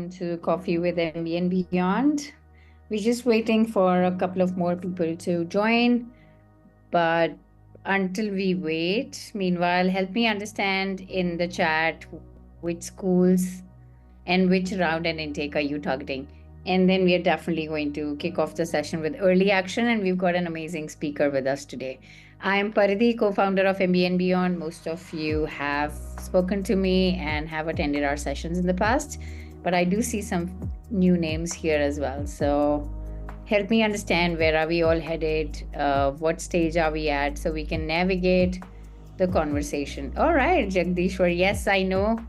welcome to Coffee with MBA and Beyond. We're just waiting for a couple of more people to join, but until we wait, meanwhile, help me understand in the chat which schools and which round and intake are you targeting. And then we are definitely going to kick off the session with early action, and we've got an amazing speaker with us today. I am Paridhi, co-founder of MBA and Beyond. Most of you have spoken to me and have attended our sessions in the past, but I do see some new names here as well. So help me understand, where are we all headed? What stage are we at, so we can navigate the conversation. All right, Jagdishwar, yes, I know.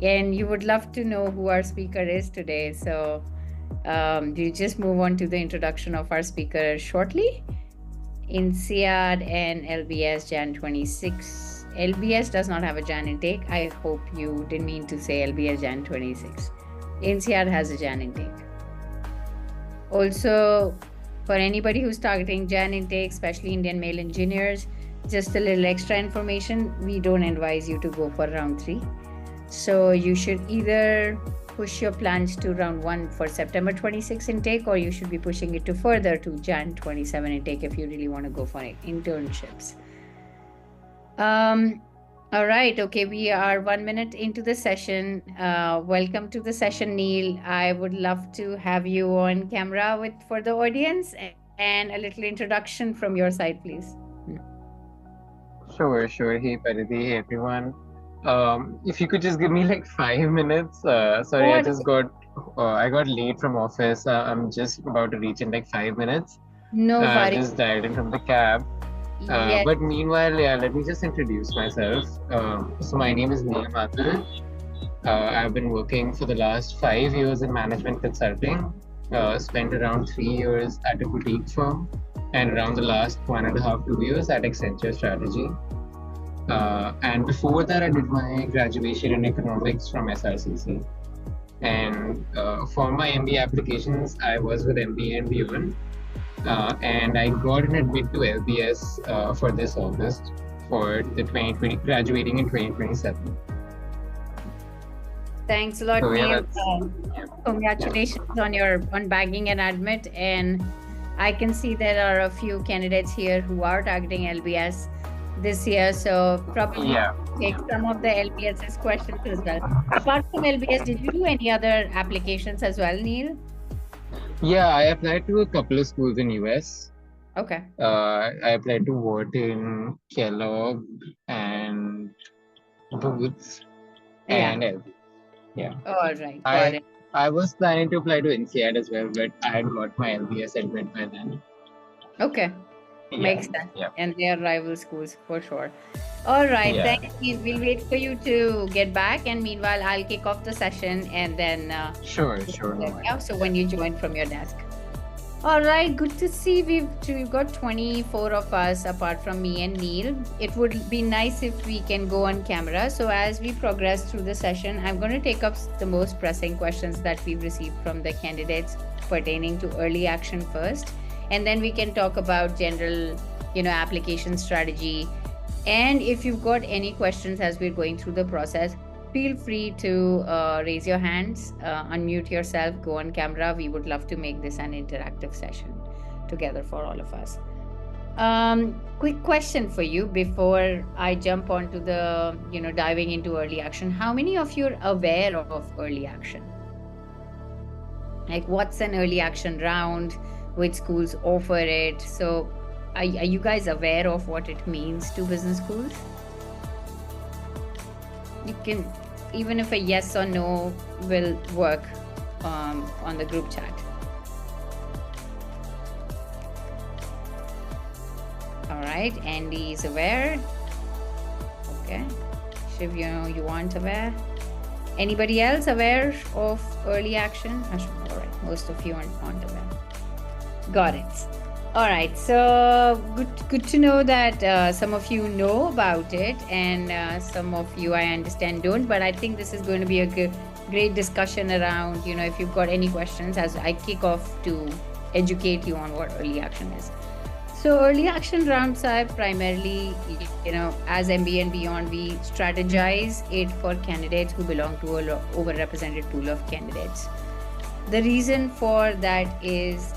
And you would love to know who our speaker is today. So we'll just move on to the introduction of our speaker shortly. INSEAD and LBS Jan 26. LBS does not have a Jan intake. I hope you didn't mean to say LBS Jan 26. INSEAD has a Jan intake. Also, for anybody who's targeting Jan intake, especially Indian male engineers, just a little extra information, we don't advise you to go for round 3. So you should either push your plans to round 1 for September 26 intake, or you should be pushing it to further to Jan 27 intake if you really want to go for internships. All right. Okay. We are 1 minute into the session. Welcome to the session, Neil. I would love to have you on camera for the audience, and a little introduction from your side, please. Sure. Hey, Paridhi, hey, everyone. If you could just give me like 5 minutes. Sorry, I got late from office. I'm just about to reach in like 5 minutes. No worries. Just dialed in from the cab. Yes. But meanwhile, let me just introduce myself. So my name is Neil Mathur. I've been working for the last 5 years in management consulting. Spent around 3 years at a boutique firm, and around the last 1.5 to 2 years at Accenture Strategy. And before that, I did my graduation in economics from SRCC. And for my MBA applications, I was with MBA and Beyond. And I got an admit to LBS for this August for the 2020, graduating in 2027. Thanks a lot, Neil. Congratulations on bagging an admit. And I can see there are a few candidates here who are targeting LBS this year, so probably take some of the LBS's questions as well. Apart from LBS, did you do any other applications as well, Neil? Yeah, I applied to a couple of schools in US. Okay. I applied to Wharton, Kellogg, and Booths, and LBS. Yeah. All right. Got it. I was planning to apply to INSEAD as well, but I had got my LBS admit by then. Okay. Makes sense. Yeah. And they are rival schools for sure. All right. Thank you. We'll wait for you to get back. And meanwhile, I'll kick off the session and then... Sure. So when you join from your desk. All right. Good to see. We've got 24 of us apart from me and Neil. It would be nice if we can go on camera. So as we progress through the session, I'm going to take up the most pressing questions that we've received from the candidates pertaining to early action first. And then we can talk about general, application strategy. And if you've got any questions as we're going through the process, feel free to raise your hands, unmute yourself, go on camera. We would love to make this an interactive session together for all of us. Quick question for you before I jump onto the, diving into early action. How many of you are aware of early action? Like, what's an early action round? Which schools offer it? So are you guys aware of what it means to business schools? You can, even if a yes or no will work on the group chat. All right, Andy is aware. Okay, Shiv, you aren't aware. Anybody else aware of early action? All right, most of you aren't aware. Got it. All right. So good to know that some of you know about it, and some of you, I understand, don't. But I think this is going to be a great discussion around, if you've got any questions as I kick off to educate you on what early action is. So early action rounds are primarily, as MBA and Beyond, we strategize it for candidates who belong to an overrepresented pool of candidates. The reason for that is,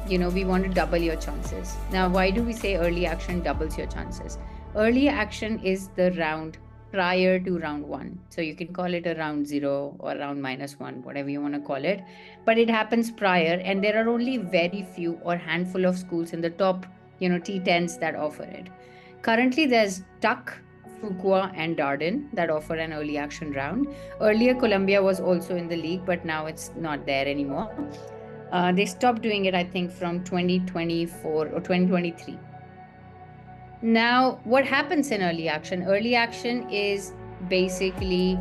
we want to double your chances. Now, why do we say early action doubles your chances? Early action is the round prior to round one. So you can call it a round zero or round -1, whatever you want to call it. But it happens prior, and there are only very few or handful of schools in the top, T10s that offer it. Currently, there's Tuck, Fuqua, and Darden that offer an early action round. Earlier, Columbia was also in the league, but now it's not there anymore. They stopped doing it, I think, from 2024 or 2023. Now, what happens in early action? Early action is basically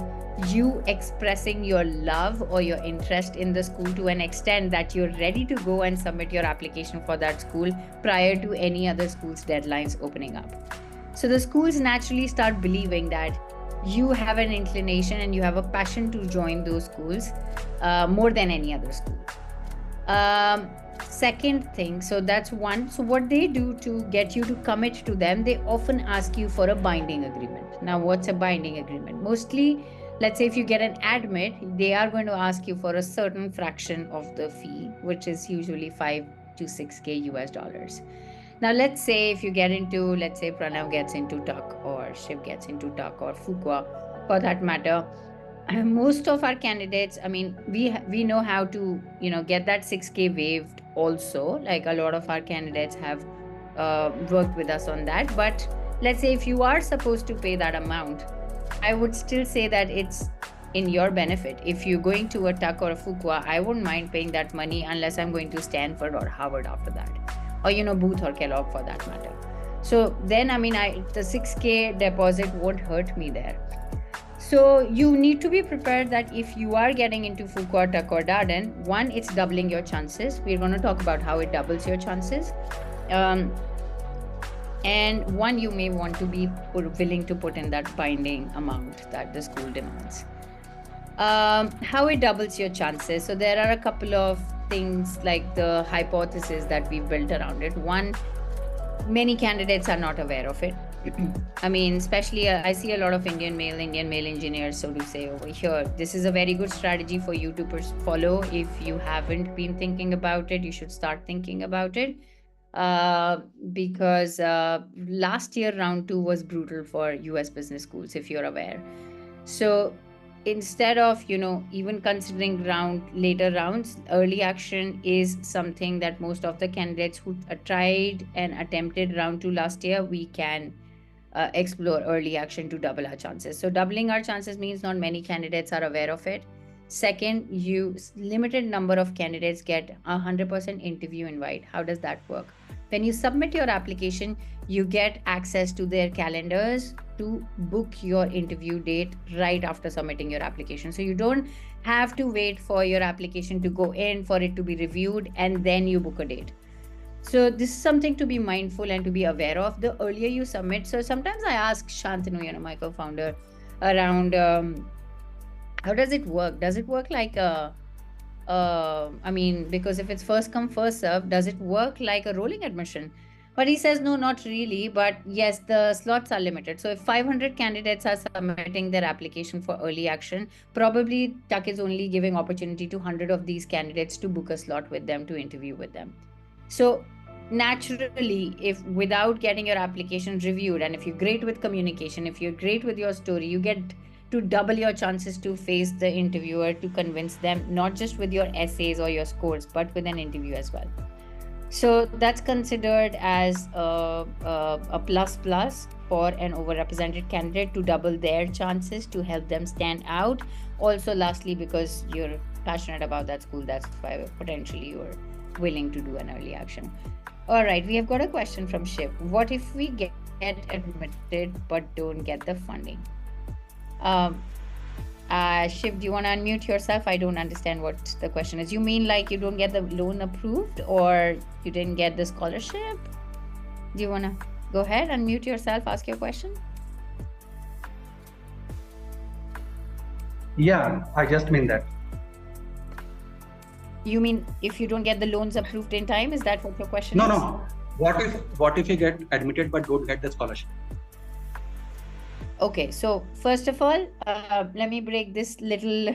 you expressing your love or your interest in the school to an extent that you're ready to go and submit your application for that school prior to any other school's deadlines opening up. So the schools naturally start believing that you have an inclination and you have a passion to join those schools more than any other school. Second thing, so that's one. So what they do to get you to commit to them, they often ask you for a binding agreement. Now, what's a binding agreement? Mostly, let's say if you get an admit, they are going to ask you for a certain fraction of the fee, which is usually 5 to 6K US dollars. Now, let's say if you get into, let's say Pranav gets into Tuck or Shiv gets into Tuck or Fuqua for that matter, most of our candidates, I mean, we know how to, get that 6K waived also. Like a lot of our candidates have worked with us on that. But let's say if you are supposed to pay that amount, I would still say that it's in your benefit. If you're going to a Tuck or a Fuqua, I wouldn't mind paying that money unless I'm going to Stanford or Harvard after that. Or, Booth or Kellogg for that matter. So then, I mean, the 6K deposit won't hurt me there. So you need to be prepared that if you are getting into Fuqua, Tuck or Darden, one, it's doubling your chances. We're going to talk about how it doubles your chances. And one, you may want to be willing to put in that binding amount that the school demands. How it doubles your chances. So there are a couple of things like the hypothesis that we've built around it. One, many candidates are not aware of it. I mean, especially I see a lot of Indian male engineers, so to say, over here. This is a very good strategy for you to follow. If you haven't been thinking about it, you should start thinking about it. Because last year, round 2 was brutal for US business schools, if you're aware. So instead of, even considering later rounds, early action is something that most of the candidates who tried and attempted round 2 last year, we can explore early action to double our chances. So doubling our chances means not many candidates are aware of it. Second, limited number of candidates get 100% interview invite. How does that work? When you submit your application, you get access to their calendars to book your interview date right after submitting your application. So you don't have to wait for your application to go in, for it to be reviewed, and then you book a date. So this is something to be mindful and to be aware of. The earlier you submit, so sometimes I ask Shantanu, my co-founder, around how does it work? Does it work like I mean, because if it's first come, first serve, does it work like a rolling admission? But he says, no, not really. But yes, the slots are limited. So if 500 candidates are submitting their application for early action, probably Tuck is only giving opportunity to 100 of these candidates to book a slot with them, to interview with them. So naturally, if without getting your application reviewed, and if you're great with communication, if you're great with your story, you get to double your chances to face the interviewer, to convince them, not just with your essays or your scores, but with an interview as well. So that's considered as a plus for an overrepresented candidate to double their chances, to help them stand out. Also, lastly, because you're passionate about that school, that's why potentially you're willing to do an early action. All right, we have got a question from Shiv. What if we get admitted but don't get the funding? Shiv, do you want to unmute yourself? I don't understand what the question is. You mean like you don't get the loan approved, or you didn't get the scholarship? Do you want to go ahead, unmute yourself, ask your question? Yeah, I just mean that. You mean if you don't get the loans approved in time? Is that what your question is? No. What if you get admitted but don't get the scholarship? Okay, so first of all, let me break this little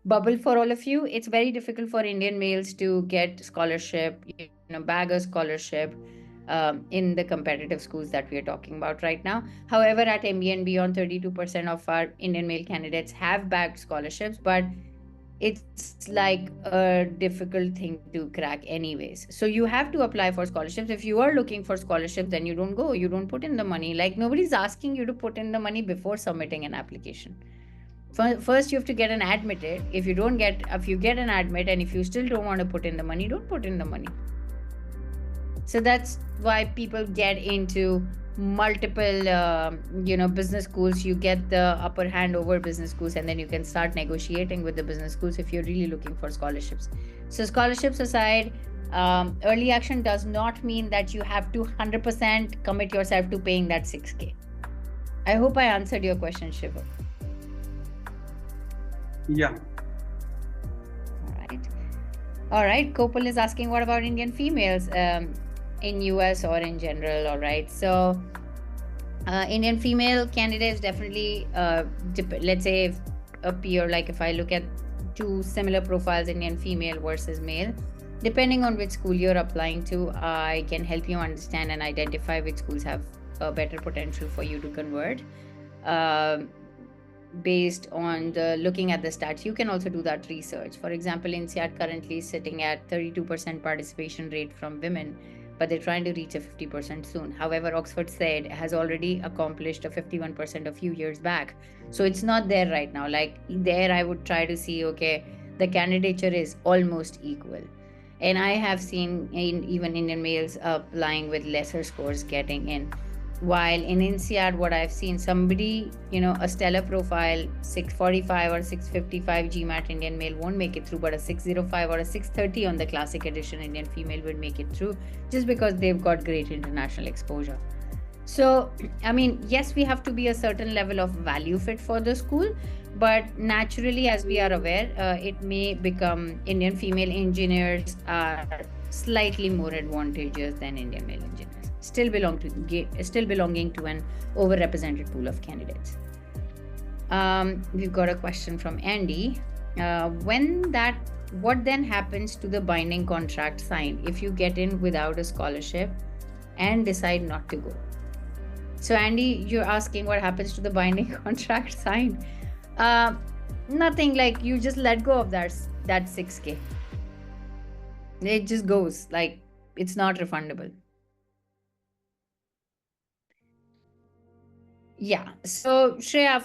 bubble for all of you. It's very difficult for Indian males to get scholarship, bag a scholarship in the competitive schools that we are talking about right now. However, at MBA and beyond, 32% of our Indian male candidates have bagged scholarships, but it's like a difficult thing to crack anyways. So you have to apply for scholarships. If you are looking for scholarships, then you don't go, you don't put in the money. Like, nobody's asking you to put in the money before submitting an application. First you have to get an admitted. If you get an admit and if you still don't want to put in the money, don't put in the money. So that's why people get into multiple business schools. You get the upper hand over business schools, and then you can start negotiating with the business schools if you're really looking for scholarships. So scholarships aside, early action does not mean that you have to 100% commit yourself to paying that 6K. I hope I answered your question, Shiva. Yeah. All right. Kopal is asking, what about Indian females in US or in general? All right. So Indian female candidates definitely, let's say if a peer, like if I look at two similar profiles, Indian female versus male, depending on which school you're applying to, I can help you understand and identify which schools have a better potential for you to convert. Based on looking at the stats. You can also do that research. For example, INSEAD currently is sitting at 32% participation rate from women, but they're trying to reach a 50% soon. However, Oxford said has already accomplished a 51% a few years back. So it's not there right now. Like there, I would try to see, okay, the candidature is almost equal. And I have seen even Indian males applying with lesser scores getting in. While in INSEAD, what I've seen, somebody, a stellar profile, 645 or 655 GMAT Indian male won't make it through, but a 605 or a 630 on the classic edition Indian female will make it through just because they've got great international exposure. So, I mean, yes, we have to be a certain level of value fit for the school, but naturally, as we are aware, it may become Indian female engineers are slightly more advantageous than Indian male engineers. Still belonging to an overrepresented pool of candidates. We've got a question from Andy. What then happens to the binding contract signed if you get in without a scholarship and decide not to go? So Andy, you're asking what happens to the binding contract signed. Nothing, like you just let go of that 6K. It just goes, like it's not refundable. Yeah. So Shreya,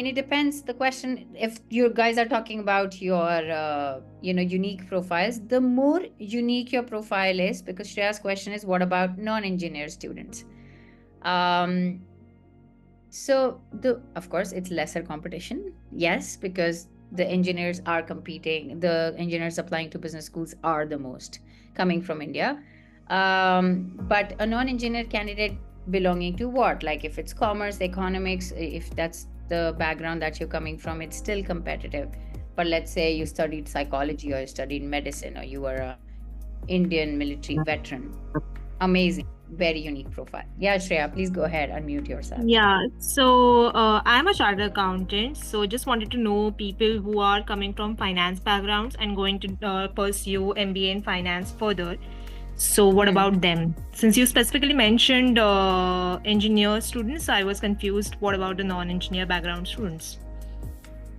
it depends. The question, if you guys are talking about your, unique profiles, the more unique your profile is, because Shreya's question is, what about non-engineer students? So of course, it's lesser competition. Yes, because the engineers are competing. The engineers applying to business schools are the most coming from India. But a non-engineer candidate belonging to what? Like if it's commerce, economics, if that's the background that you're coming from, it's still competitive. But let's say you studied psychology or you studied medicine or you were a Indian military veteran. Amazing. Very unique profile. Yeah, Shreya, please go ahead, unmute yourself. Yeah, so I'm a chartered accountant. So just wanted to know people who are coming from finance backgrounds and going to pursue MBA in finance further. So what about them? Since you specifically mentioned engineer students, I was confused. What about the non-engineer background students?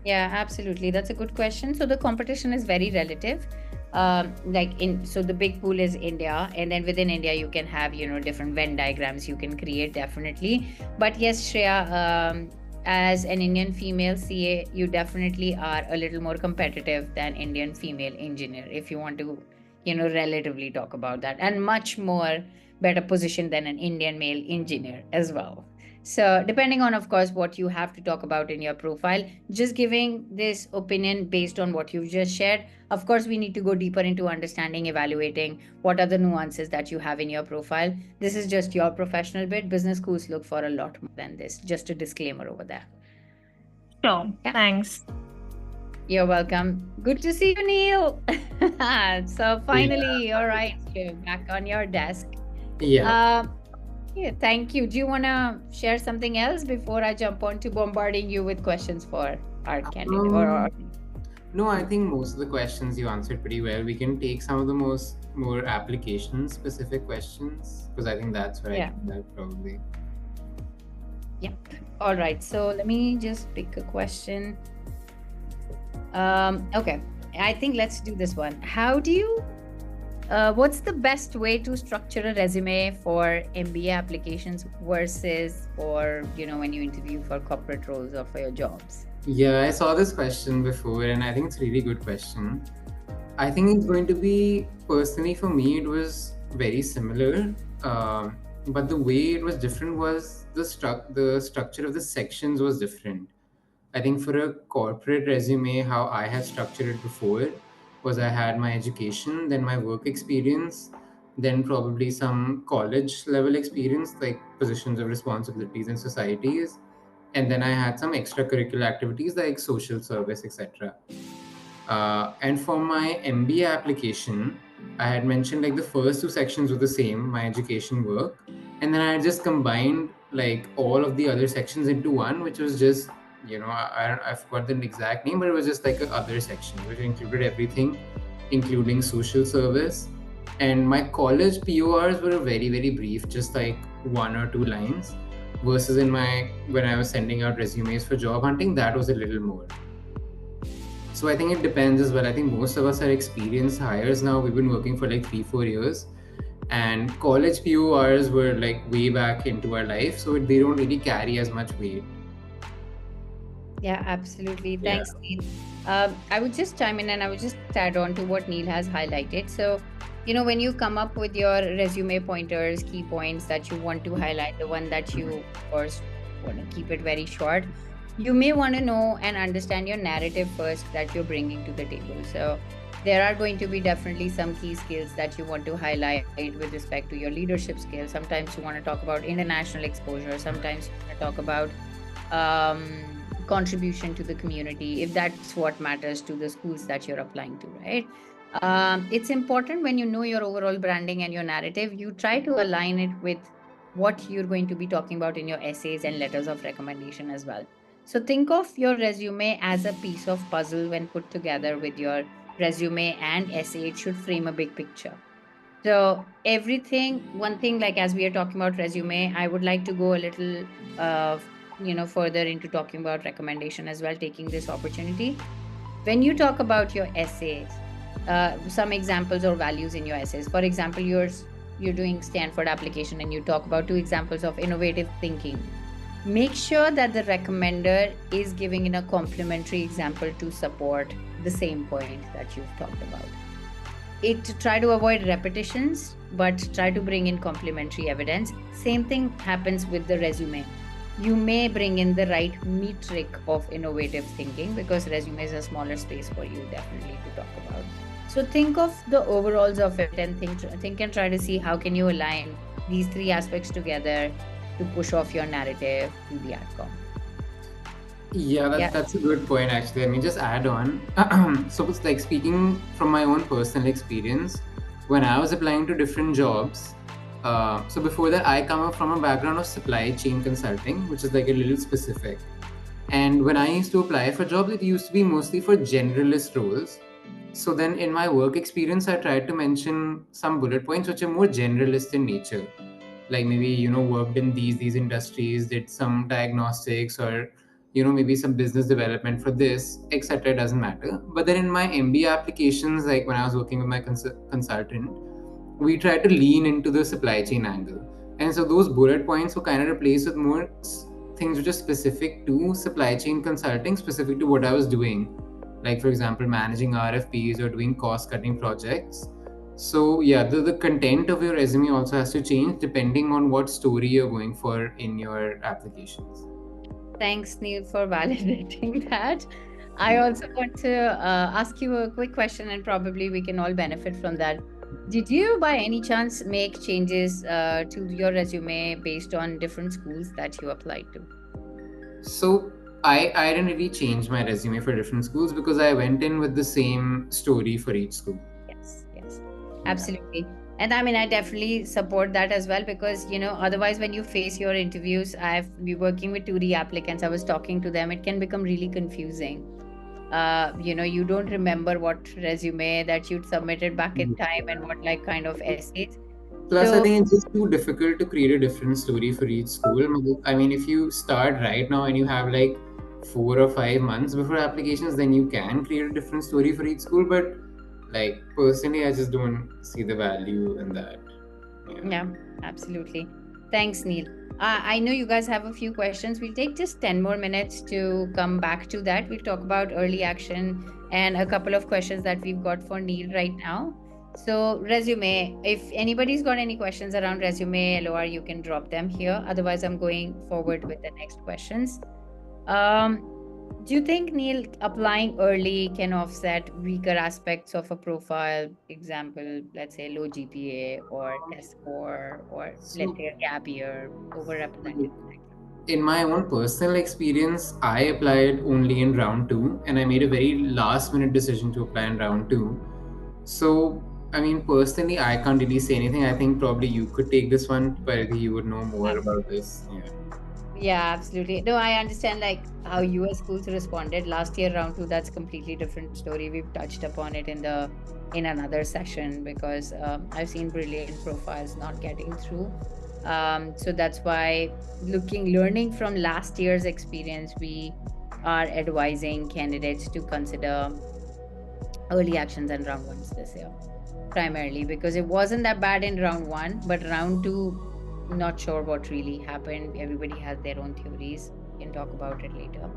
Yeah, absolutely. That's a good question. So the competition is very relative. So the big pool is India, and then within India you can have different Venn diagrams you can create, definitely. But yes, Shreya, as an Indian female CA, you definitely are a little more competitive than Indian female engineer, if you want to relatively talk about that, and much more better position than an Indian male engineer as well. So depending on, of course, what you have to talk about in your profile, just giving this opinion based on what you've just shared. Of course, we need to go deeper into understanding, evaluating what are the nuances that you have in your profile. This is just your professional bit. Business schools look for a lot more than this. Just a disclaimer over there. Sure. Yeah. Thanks. You're welcome. Good to see you, Neil. So finally, all right, you're back on your desk. Yeah. Yeah, thank you. Do you want to share something else before I jump on to bombarding you with questions for our candidate? No, I think most of the questions you answered pretty well. We can take some of the more application specific questions because I think that's where I Yeah. can help probably. Yep. All right. So let me just pick a question. Okay. I think let's do this one. What's the best way to structure a resume for MBA applications versus for, when you interview for corporate roles or for your jobs? Yeah, I saw this question before and I think it's a really good question. I think it's going to be, personally for me, it was very similar. But the way it was different was the structure of the sections was different. I think for a corporate resume, how I had structured it before was I had my education, then my work experience, then probably some college level experience, like positions of responsibilities in societies, and then I had some extracurricular activities like social service, etc. And for my MBA application, I had mentioned like the first two sections were the same, my education work, and then I just combined like all of the other sections into one, which was just I forgot the exact name, but it was just like a other section which included everything, including social service. And my college PORs were very brief, just like one or two lines, versus in my when I was sending out resumes for job hunting, that was a little more. So I think it depends as well. I think most of us are experienced hires now. We've been working for like 3-4 years, and college PORs were like way back into our life, so they don't really carry as much weight. Yeah, absolutely. Yeah. Thanks, Neil. I would just chime in and I would just add on to what Neil has highlighted. So, when you come up with your resume pointers, key points that you want to highlight, the one that you, of course, want to keep it very short, you may want to know and understand your narrative first that you're bringing to the table. So, there are going to be definitely some key skills that you want to highlight with respect to your leadership skills. Sometimes you want to talk about international exposure. Sometimes you want to talk about contribution to the community, if that's what matters to the schools that you're applying to, right? It's important when you know your overall branding and your narrative, you try to align it with what you're going to be talking about in your essays and letters of recommendation as well. So think of your resume as a piece of puzzle. When put together with your resume and essay, it should frame a big picture. So one thing, like as we are talking about resume, I would like to go a little further into talking about recommendation as well, taking this opportunity. When you talk about your essays, some examples or values in your essays. For example, you're doing Stanford application and you talk about 2 examples of innovative thinking. Make sure that the recommender is giving in a complementary example to support the same point that you've talked about. Try to avoid repetitions, but try to bring in complementary evidence. Same thing happens with the resume. You may bring in the right metric of innovative thinking because resume is a smaller space for you definitely to talk about. So think of the overalls of it and think and try to see how can you align these 3 aspects together to push off your narrative to the outcome. Yeah, that's a good point actually. Let me just add on. So it's like speaking from my own personal experience, when I was applying to different jobs, so before that I come up from a background of supply chain consulting, which is like a little specific. And when I used to apply for jobs, it used to be mostly for generalist roles. So then in my work experience, I tried to mention some bullet points which are more generalist in nature. Like maybe, worked in these industries, did some diagnostics or, maybe some business development for this, etc. Doesn't matter. But then in my MBA applications, like when I was working with my consultant, we tried to lean into the supply chain angle. And so those bullet points were kind of replaced with more things which are specific to supply chain consulting, specific to what I was doing. Like, for example, managing RFPs or doing cost cutting projects. So, yeah, the content of your resume also has to change depending on what story you're going for in your applications. Thanks, Neil, for validating that. I also want to ask you a quick question, and probably we can all benefit from that. Did you, by any chance, make changes to your resume based on different schools that you applied to? So, I didn't really change my resume for different schools because I went in with the same story for each school. Yes, absolutely. And I mean, I definitely support that as well because, otherwise when you face your interviews, I've been working with 2D applicants. I was talking to them. It can become really confusing. You don't remember what resume that you'd submitted back in time and what like kind of essays. Plus, I So think it's just too difficult to create a different story for each school. I mean, if you start right now and you have like 4 or 5 months before applications, then you can create a different story for each school. But like personally, I just don't see the value in that. yeah, absolutely. Thanks, Neil. I know you guys have a few questions. We'll take just 10 more minutes to come back to that. We'll talk about early action and a couple of questions that we've got for Neil right now. So, resume, if anybody's got any questions around resume, LOR, you can drop them here. Otherwise, I'm going forward with the next questions. Um, do you think, Neil, applying early can offset weaker aspects of a profile? Example, let's say low GPA or test score, or let's So, say a gap year, overrepresented sex? in my own personal experience, I applied only in round two, and I made a very last minute decision to apply in round two. So, I mean, personally, I can't really say anything. I think probably you could take this one, but you would know more about this. Yeah. Yeah, absolutely. No, I understand like how US schools responded last year round two. That's completely different story. We've touched upon it in another session because I've seen brilliant profiles not getting through. So that's why learning from last year's experience, we are advising candidates to consider early actions and round ones this year, primarily because it wasn't that bad in round one, but round two, not sure what really happened. Everybody has their own theories. We can talk about it later.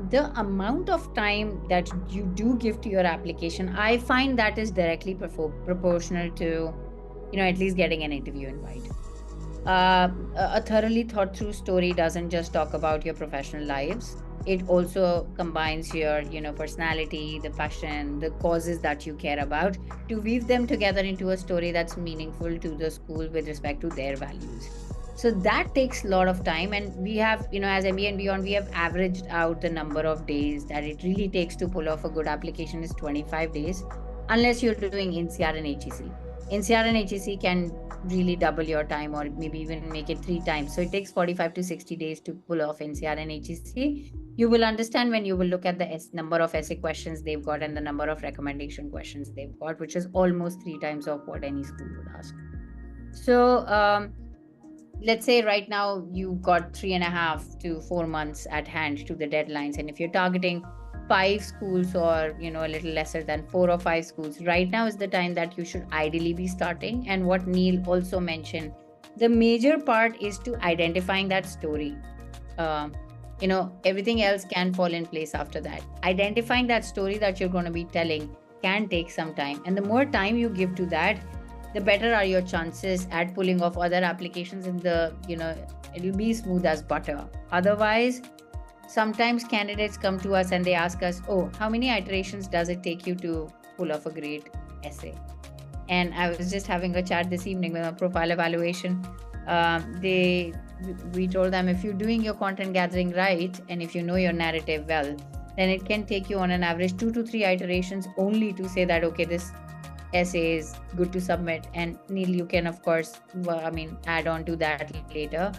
The amount of time that you do give to your application, I find that is directly proportional to, at least getting an interview invite. A thoroughly thought through story doesn't just talk about your professional lives. It also combines your, personality, the passion, the causes that you care about, to weave them together into a story that's meaningful to the school with respect to their values. So that takes a lot of time. And we have, as MBA and beyond, we have averaged out the number of days that it really takes to pull off a good application is 25 days, unless you're doing NCR and HEC. NCR and HEC can really double your time or maybe even make it 3 times. So it takes 45 to 60 days to pull off NCR and HEC. You will understand when you will look at the number of essay questions they've got and the number of recommendation questions they've got, which is almost 3 times of what any school would ask. So let's say right now you got 3.5 to 4 months at hand to the deadlines. And if you're targeting 5 schools or a little lesser than 4 or 5 schools, right now is the time that you should ideally be starting. And what Neil also mentioned, the major part is to identifying that story. Everything else can fall in place after that. Identifying that story that you're going to be telling can take some time, and the more time you give to that, the better are your chances at pulling off other applications in the, it'll be smooth as butter. Otherwise, sometimes candidates come to us and they ask us, oh, how many iterations does it take you to pull off a great essay? And I was just having a chat this evening with a profile evaluation. We told them, if you're doing your content gathering right and if you know your narrative well, then it can take you on an average 2 to 3 iterations only to say that, okay, this essay is good to submit. And Neil, you can of course add on to that later,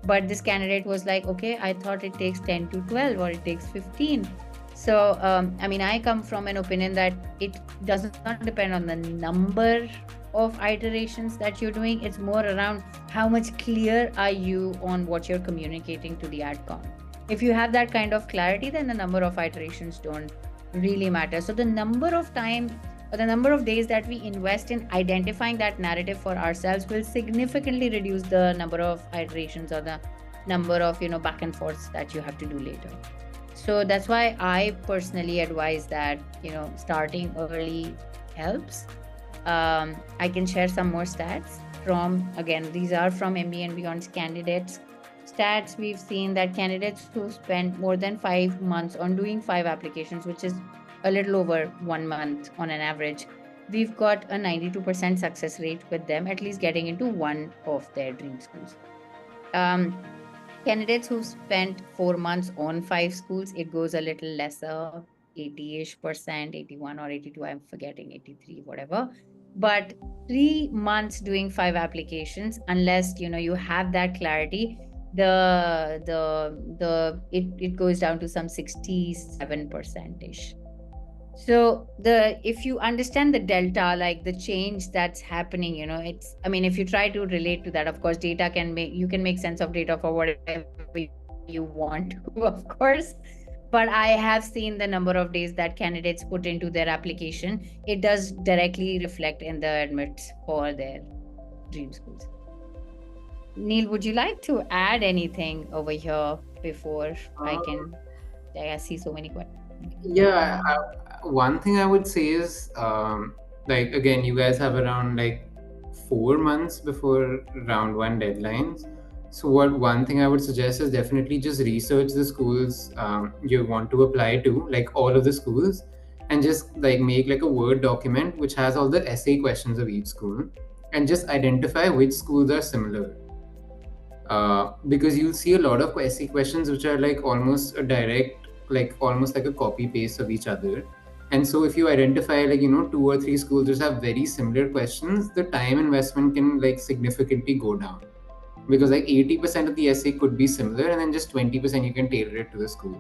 but this candidate was like, okay, I thought it takes 10 to 12 or it takes 15. So I come from an opinion that it does not depend on the number of iterations that you're doing. It's more around how much clear are you on what you're communicating to the adcom. If you have that kind of clarity, then the number of iterations don't really matter. So the number of time or the number of days that we invest in identifying that narrative for ourselves will significantly reduce the number of iterations or the number of back and forths that you have to do later. So that's why I personally advise that starting early helps. I can share some more stats from, again, these are from MBA and Beyond's candidates stats. We've seen that candidates who spend more than 5 months on doing 5 applications, which is a little over 1 month on an average, we've got a 92% success rate with them at least getting into one of their dream schools. Candidates who spent 4 months on 5 schools, it goes a little lesser, 80-ish%, 81 or 82, I'm forgetting, 83, whatever. But 3 months doing 5 applications, unless you have that clarity, it goes down to some 67% ish. So the if you understand the delta, like the change that's happening, it's, I mean, if you try to relate to that, of course, data can make, you can make sense of data for whatever you want to, of course. But I have seen the number of days that candidates put into their application. It does directly reflect in the admits for their dream schools. Neil, would you like to add anything over here before I can? I see so many questions. Yeah, one thing I would say is, like, again, you guys have around like 4 months before round one deadlines. So, what one thing I would suggest is definitely just research the schools you want to apply to, like all of the schools, and just like make like a Word document which has all the essay questions of each school, and just identify which schools are similar. Because you'll see a lot of essay questions which are like almost a direct, like almost like a copy paste of each other. And so if you identify like, 2 or 3 schools which have very similar questions, the time investment can like significantly go down, because like 80% of the essay could be similar, and then just 20% you can tailor it to the school.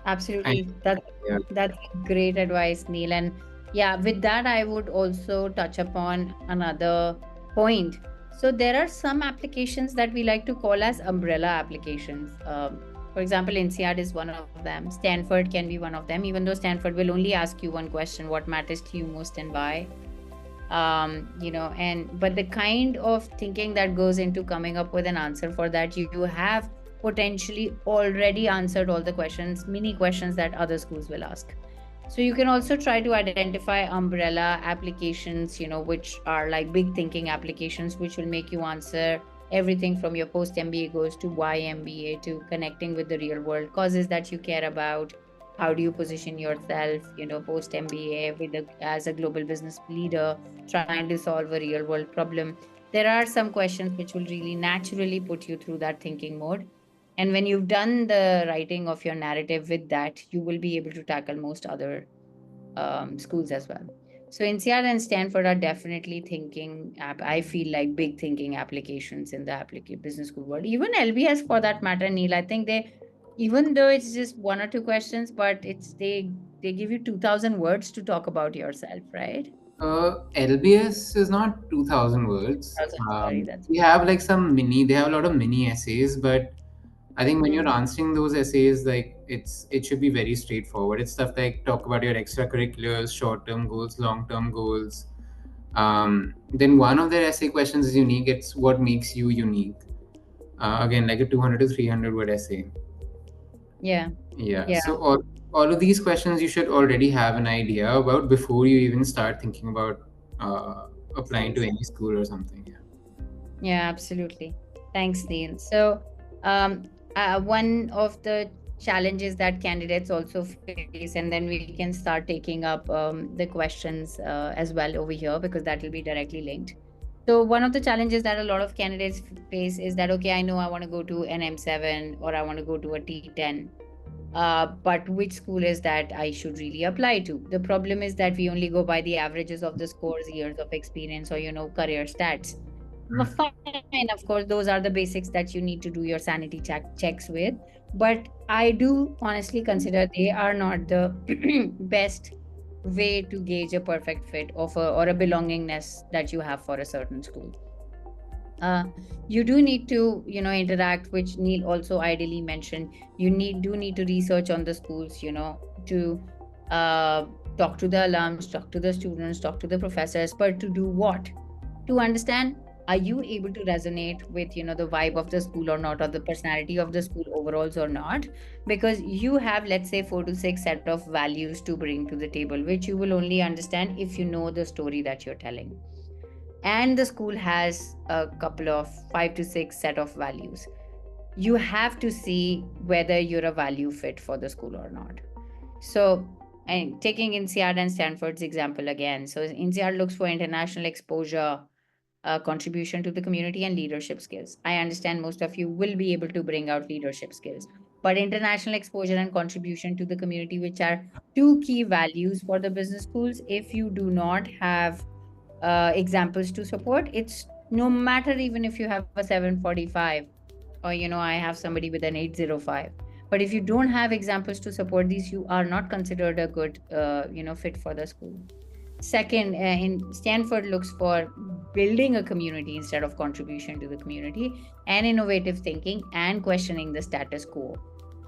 Absolutely. And yeah. That's great advice, Neil. And yeah, with that, I would also touch upon another point. So there are some applications that we like to call as umbrella applications. For example, INSEAD is one of them. Stanford can be one of them, even though Stanford will only ask you one question: what matters to you most and why? And but the kind of thinking that goes into coming up with an answer for that, you have potentially already answered all the questions, mini questions that other schools will ask. So you can also try to identify umbrella applications, which are like big thinking applications, which will make you answer everything from your post MBA goals to why MBA, to connecting with the real world causes that you care about. How do you position yourself, post MBA as a global business leader trying to solve a real world problem? There are some questions which will really naturally put you through that thinking mode. And when you've done the writing of your narrative with that, you will be able to tackle most other schools as well. So NCR and Stanford are definitely I feel like big thinking applications in the business school world. Even LBS for that matter, Neil. I think even though it's just 1 or 2 questions, but they give you 2,000 words to talk about yourself, right? LBS is not 2,000 words. 1,000, sorry, that's We have like they have a lot of mini essays, but I think when you're answering those essays, like it should be very straightforward. It's stuff like talk about your extracurriculars, short-term goals, long-term goals. Then one of their essay questions is unique. It's what makes you unique. Again, like a 200 to 300 word essay. Yeah. So all of these questions you should already have an idea about before you even start thinking about applying to any school or something. Yeah, absolutely. Thanks, Neil. So, one of the challenges that candidates also face, and then we can start taking up the questions as well over here, because that will be directly linked. So, one of the challenges that a lot of candidates face is that, okay, I know I want to go to an M7 or I want to go to a T10. But which school is that I should really apply to? The problem is that we only go by the averages of the scores, years of experience, or career stats. Fine, of course, those are the basics that you need to do your sanity checks with. But I do honestly consider they are not the best way to gauge a perfect fit or a belongingness that you have for a certain school. You do need to interact, which Neil also ideally mentioned. You do need to research on the schools, to talk to the alums, talk to the students, talk to the professors. But to do what? To understand, are you able to resonate with the vibe of the school or not, or the personality of the school overalls or not? Because you have, let's say, 4 to 6 set of values to bring to the table, which you will only understand if you know the story that you're telling. And the school has a couple of 5 to 6 set of values. You have to see whether you're a value fit for the school or not. So, and taking INSEAD and Stanford's example again, so INSEAD looks for international exposure, contribution to the community, and leadership skills. I understand most of you will be able to bring out leadership skills, but international exposure and contribution to the community, which are two key values for the business schools, if you do not have examples to support, it's No matter even if you have a 745, or I have somebody with an 805. But if you don't have examples to support these, you are not considered a good fit for the school. Second, in Stanford looks for building a community instead of contribution to the community, and innovative thinking and questioning the status quo.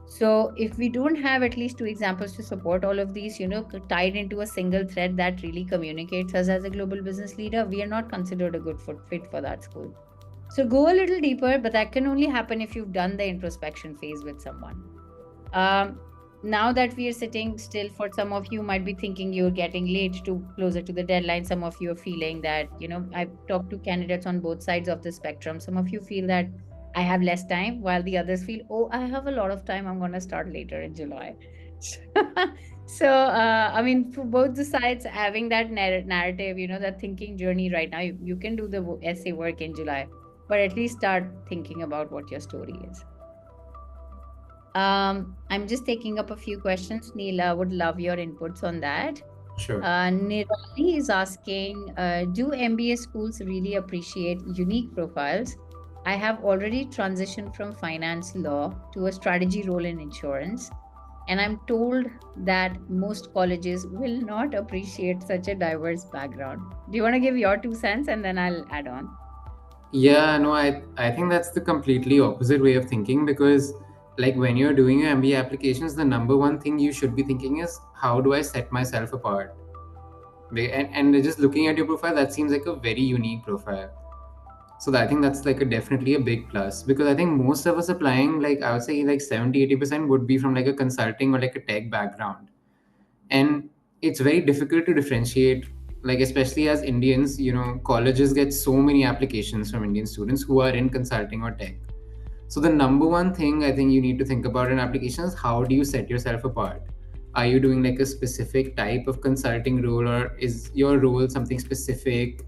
So if we don't have at least two examples to support all of these, tied into a single thread that really communicates us as a global business leader, we are not considered a good fit for that school. So go a little deeper, but that can only happen if you've done the introspection phase with someone. Now that we are sitting still, for some of you might be thinking you're getting late to closer to the deadline. Some of you are feeling that, I've talked to candidates on both sides of the spectrum. Some of you feel that I have less time, while the others feel, oh, I have a lot of time. I'm going to start later in July. So, I mean, for both the sides, having that narrative, that thinking journey right now, you can do the essay work in July, but at least start thinking about what your story is. I'm just taking up a few questions. Neela, would love your inputs on that. Sure. Nirali is asking, do MBA schools really appreciate unique profiles? I have already transitioned from finance law to a strategy role in insurance, and I'm told that most colleges will not appreciate such a diverse background. Do you want to give your 2 cents and then I'll add on? Yeah, no, I think that's the completely opposite way of thinking, because like when you're doing your MBA applications, the number one thing you should be thinking is, how do I set myself apart? And just looking at your profile, that seems like a very unique profile. So I think that's like definitely a big plus, because I think most of us applying, like I would say like 70-80% would be from like a consulting or like a tech background. And it's very difficult to differentiate, like especially as Indians, colleges get so many applications from Indian students who are in consulting or tech. So the number one thing I think you need to think about in applications, how do you set yourself apart? Are you doing like a specific type of consulting role, or is your role something specific?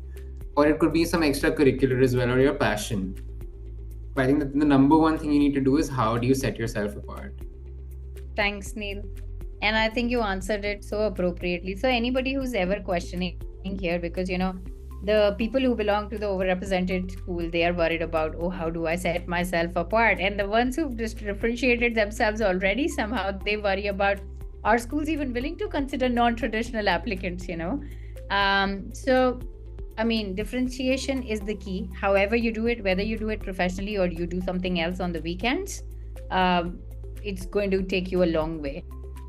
Or it could be some extracurricular as well, or your passion. But I think that the number one thing you need to do is, how do you set yourself apart? Thanks, Neil. And I think you answered it so appropriately. So anybody who's ever questioning here, because the people who belong to the overrepresented school, they are worried about, oh, how do I set myself apart? And the ones who've just differentiated themselves already, somehow they worry about, are schools even willing to consider non-traditional applicants? So I mean, differentiation is the key. However you do it, whether you do it professionally or you do something else on the weekends, it's going to take you a long way.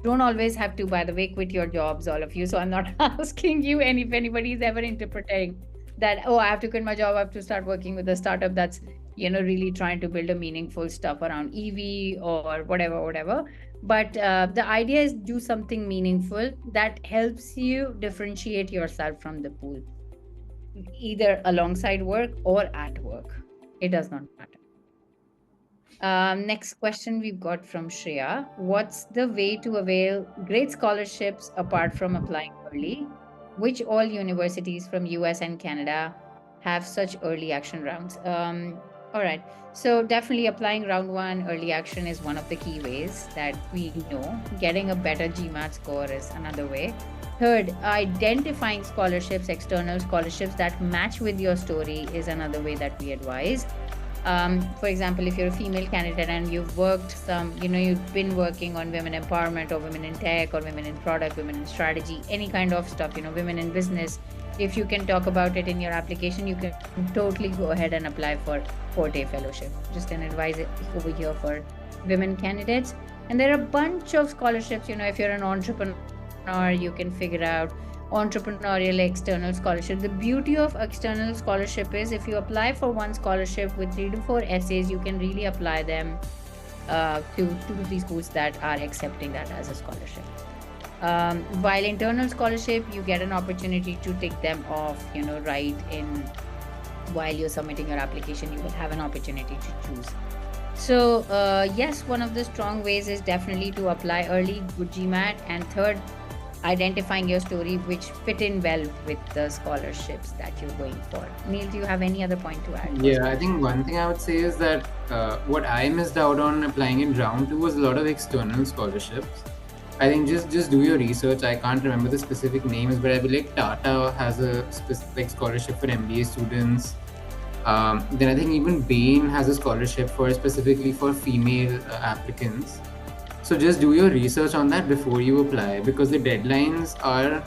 Don't always have to, by the way, quit your jobs, all of you. So I'm not asking you, and if anybody is ever interpreting that, oh, I have to quit my job, I have to start working with a startup that's, really trying to build a meaningful stuff around EV or whatever. But the idea is, do something meaningful that helps you differentiate yourself from the pool, either alongside work or at work. It does not matter. Next question we've got from Shreya. What's the way to avail great scholarships apart from applying early? Which all universities from US and Canada have such early action rounds? All right. So definitely applying round 1 early action is one of the key ways that we know. Getting a better GMAT score is another way. Third, identifying scholarships, external scholarships that match with your story is another way that we advise. For example, if you're a female candidate and you've worked you've been working on women empowerment or women in tech or women in product, women in strategy, any kind of stuff, women in business, if you can talk about it in your application, you can totally go ahead and apply for Forte Fellowship. Just an advice over here for women candidates. And there are a bunch of scholarships, if you're an entrepreneur, you can figure out entrepreneurial external scholarship. The beauty of external scholarship is, if you apply for one scholarship with 3 to 4 essays, you can really apply them to 2 to 3 schools that are accepting that as a scholarship. While internal scholarship, you get an opportunity to take them off, right in while you're submitting your application, you will have an opportunity to choose. So yes, one of the strong ways is definitely to apply early, good GMAT, and third, identifying your story which fit in well with the scholarships that you're going for. Neil, do you have any other point to add? Yeah, I think one thing I would say is that what I missed out on applying in round 2 was a lot of external scholarships. I think just do your research. I can't remember the specific names, but I believe Tata has a specific scholarship for MBA students. Then I think even Bain has a scholarship specifically for female applicants. So just do your research on that before you apply, because the deadlines are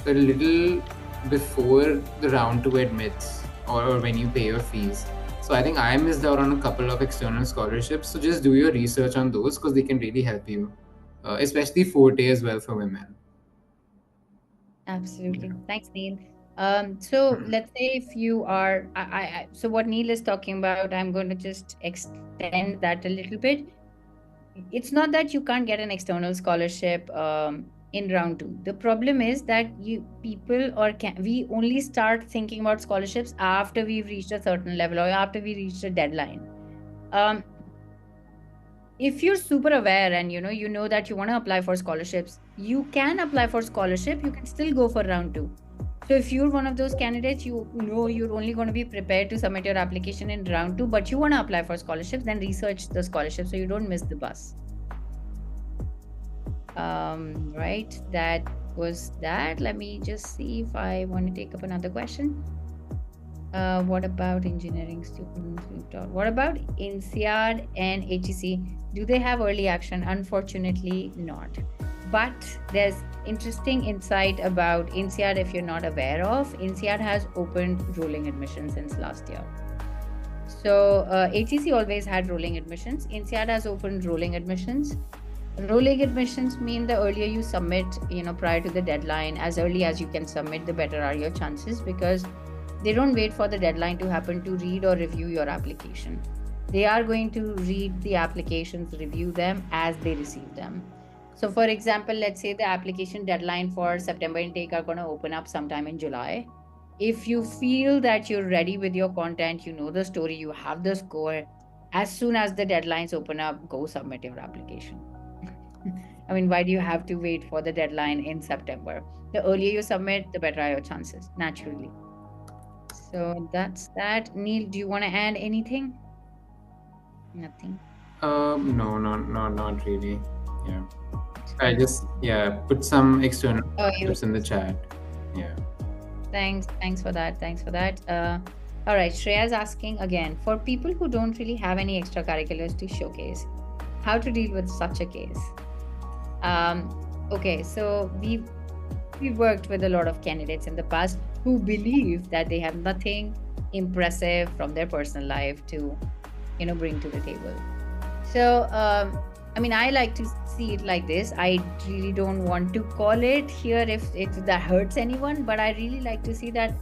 a little before the round two admits or when you pay your fees. So I think I missed out on a couple of external scholarships. So just do your research on those because they can really help you, especially Forte as well for women. Absolutely. Thanks, Neil. So let's say if you are, so what Neil is talking about, I'm going to just extend that a little bit. It's not that you can't get an external scholarship in round two. The problem is that we only start thinking about scholarships after we've reached a certain level or after we reached a deadline. If you're super aware and you know that you want to apply for scholarships, you can apply for scholarship. You can still go for round two. So if you're one of those candidates, you know you're only going to be prepared to submit your application in round two, but you want to apply for scholarships, then research the scholarship so you don't miss the bus. Right, that was that. Let me just see if I want to take up another question. What about engineering students? What about INSEAD and HEC? Do they have early action? Unfortunately, not. But there's interesting insight about INSEAD if you're not aware of. INSEAD has opened rolling admissions since last year. So HEC always had rolling admissions. INSEAD has opened rolling admissions. Rolling admissions mean the earlier you submit, prior to the deadline, as early as you can submit, the better are your chances, because they don't wait for the deadline to happen to read or review your application. They are going to read the applications, review them as they receive them. So for example, let's say the application deadline for September intake are going to open up sometime in July. If you feel that you're ready with your content, you know the story, you have the score, as soon as the deadlines open up, go submit your application. I mean, why do you have to wait for the deadline in September? The earlier you submit, the better are your chances, naturally. So that's that. Neil, do you want to add anything? Nothing. No, not really. Yeah. I just put some external tips in the chat. Yeah. Thanks for that. All right, Shreya's asking again, for people who don't really have any extracurriculars to showcase, how to deal with such a case? Okay, so we've worked with a lot of candidates in the past who believe that they have nothing impressive from their personal life to bring to the table. So I mean, I like to see it like this. I really don't want to call it here if that hurts anyone, but I really like to see that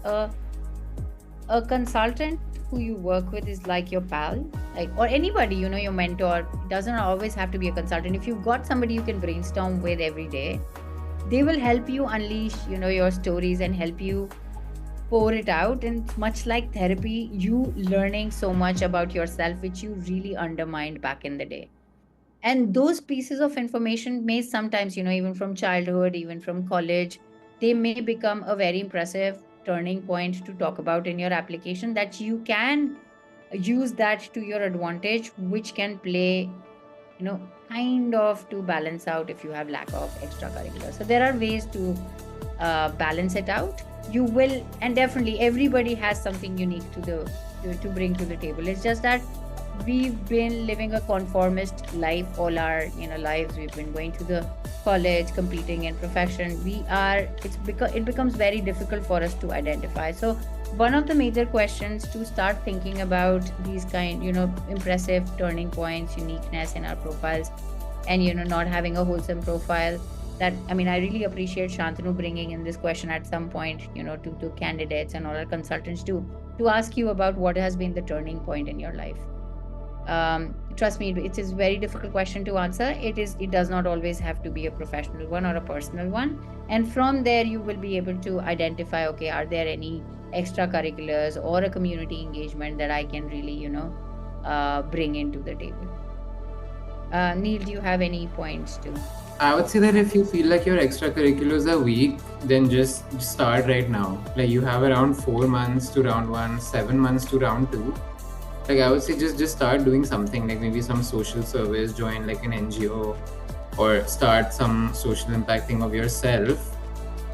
a consultant who you work with is like your pal, or anybody, your mentor. It doesn't always have to be a consultant. If you've got somebody you can brainstorm with every day, they will help you unleash your stories and help you pour it out. And much like therapy, you learning so much about yourself which you really undermined back in the day. And those pieces of information may sometimes, even from childhood, even from college, they may become a very impressive turning point to talk about in your application, that you can use that to your advantage, which can play kind of to balance out if you have lack of extracurricular. So there are ways to balance it out. You will, and definitely everybody has something unique to bring to the table. It's just that we've been living a conformist life all our lives. We've been going to the college, competing in profession. It becomes very difficult for us to identify. So one of the major questions to start thinking about these impressive turning points, uniqueness in our profiles, and not having a wholesome profile. That, I mean, I really appreciate Shantanu bringing in this question at some point, to candidates and all our consultants to ask you about what has been the turning point in your life. Trust me, it is a very difficult question to answer. It does not always have to be a professional one or a personal one. And from there, you will be able to identify, okay, are there any extracurriculars or a community engagement that I can really, bring into the table. Neil, do you have any points too? I would say that if you feel like your extracurriculars are weak, then just start right now. Like, you have around 4 months to round 1, 7 months to round 2. Like, I would say just start doing something, like maybe some social service, join like an NGO, or start some social impact thing of yourself.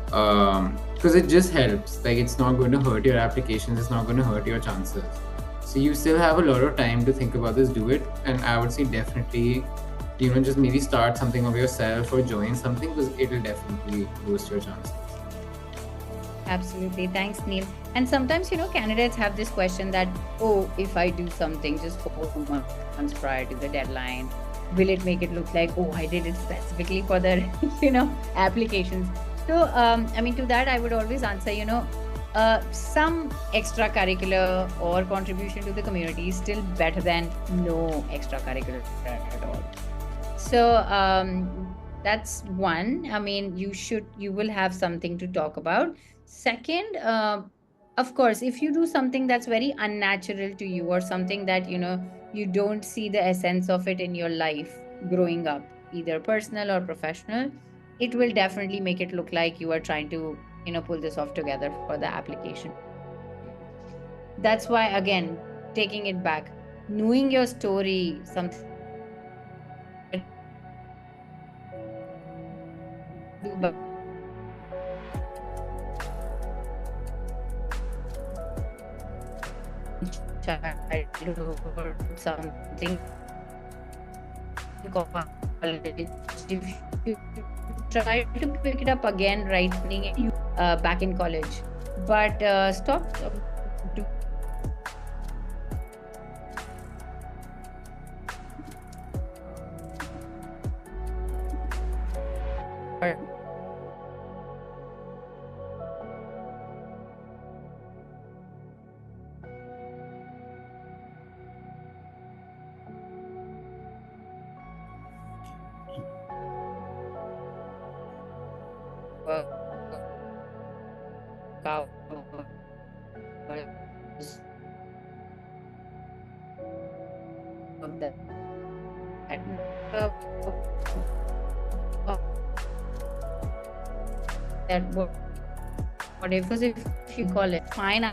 Because it just helps. Like, it's not going to hurt your applications, it's not going to hurt your chances. So you still have a lot of time to think about this, do it. And I would say definitely, just maybe start something of yourself or join something, because it'll definitely boost your chances. Absolutely. Thanks, Neil. And sometimes, candidates have this question that, oh, if I do something just 4 months prior to the deadline, will it make it look like, oh, I did it specifically for the, applications? So, to that, I would always answer, some extracurricular or contribution to the community is still better than no extracurricular at all. So, that's one. You will have something to talk about. Second, of course, if you do something that's very unnatural to you, or something that you don't see the essence of it in your life growing up, either personal or professional, it will definitely make it look like you are trying to pull this off together for the application. That's why, again, taking it back, knowing your story, something do childhood, something college. If you try to pick it up again, writing it back in college, but stop. Do- of that. That whatever, if you call it fine.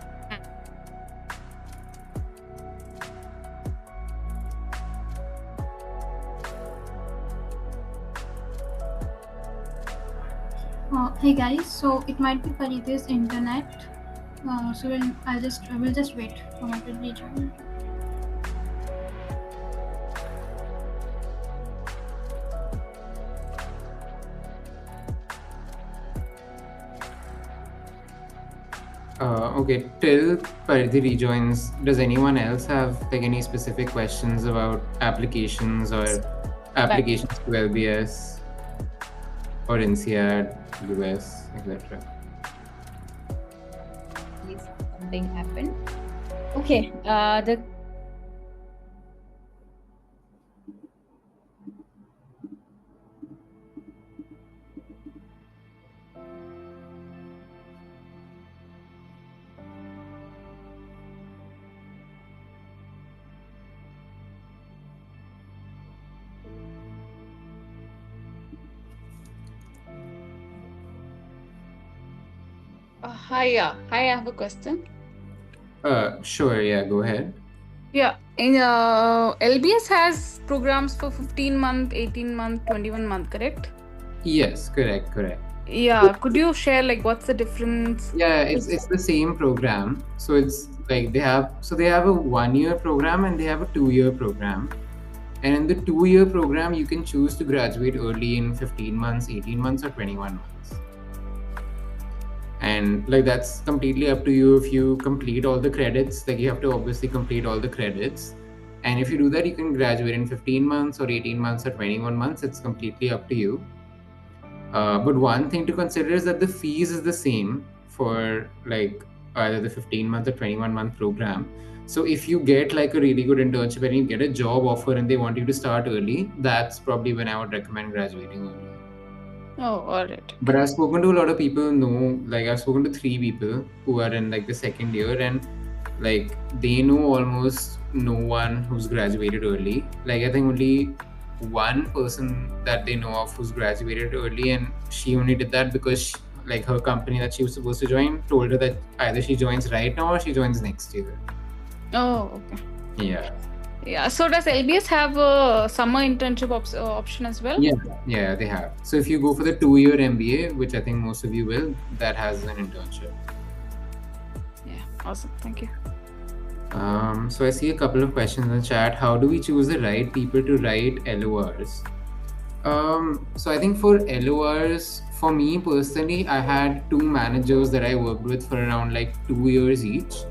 Hey guys, so it might be Parithi's internet. So we'll just wait for him to rejoin. Okay, till Parithi rejoins, does anyone else have any specific questions about applications or applications to LBS or INSEAD, US, etc.? Something happened. Okay, the Hi, I have a question. Sure, yeah, go ahead. Yeah, in LBS has programs for 15-month, 18-month, 21-month, correct? Yes, correct. Yeah, could you share what's the difference? Yeah, it's the same program. So it's they have a 1-year program and they have a 2-year program. And in the 2-year program, you can choose to graduate early in 15 months, 18 months, or 21 months. And that's completely up to you. If you complete all the credits, you have to obviously complete all the credits. And if you do that, you can graduate in 15 months or 18 months or 21 months. It's completely up to you. But one thing to consider is that the fees is the same for either the 15-month or 21-month program. So if you get a really good internship and you get a job offer and they want you to start early, that's probably when I would recommend graduating early. Oh, all right. But I've spoken to a lot of people I've spoken to 3 people who are in the 2nd year, and they know almost no one who's graduated early. I think only one person that they know of who's graduated early, and she only did that because her company that she was supposed to join told her that either she joins right now or she joins next year. Oh, okay. Yeah. So does LBS have a summer internship option as well? Yeah, they have. So if you go for the 2-year MBA, which I think most of you will, that has an internship. Yeah, awesome. Thank you. So I see a couple of questions in the chat. How do we choose the right people to write LORs? So I think for LORs, for me personally, I had two managers that I worked with for around like 2 years each.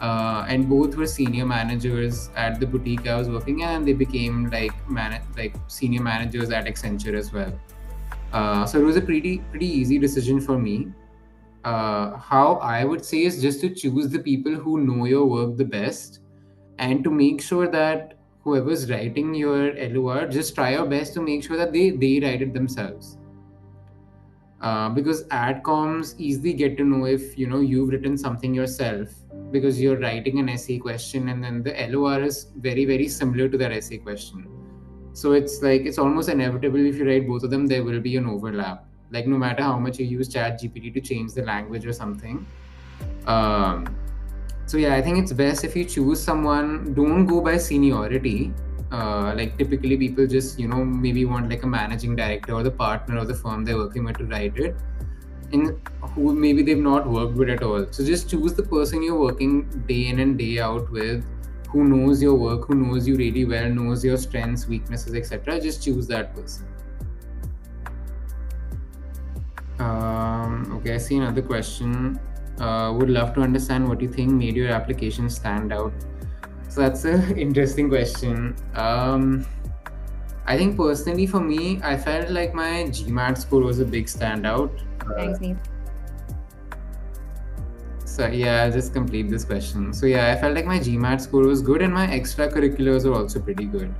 And both were senior managers at the boutique I was working at, and they became like senior managers at Accenture as well. So it was a pretty easy decision for me. How I would say is just to choose the people who know your work the best, and to make sure that whoever's writing your LOR, just try your best to make sure that they write it themselves. Because adcoms easily get to know if you've written something yourself, because you're writing an essay question and then the LOR is very similar to that essay question. So it's almost inevitable if you write both of them, there will be an overlap. Like no matter how much you use ChatGPT to change the language or something. So yeah, I think it's best if you choose someone, don't go by seniority. Like typically people just maybe want like a managing director or the partner of the firm they're working with to write it, and who maybe they've not worked with at all. So just choose the person you're working day in and day out with, who knows your work, who knows you really well, knows your strengths, weaknesses, etc. Just choose that person. Okay, I see another question. Would love to understand what you think made your application stand out. So that's an interesting question. I think personally for me, I felt like my GMAT score was a big standout. Thanks, Neil. So yeah, I'll just complete this question. So yeah, I felt like my GMAT score was good and my extracurriculars were also pretty good.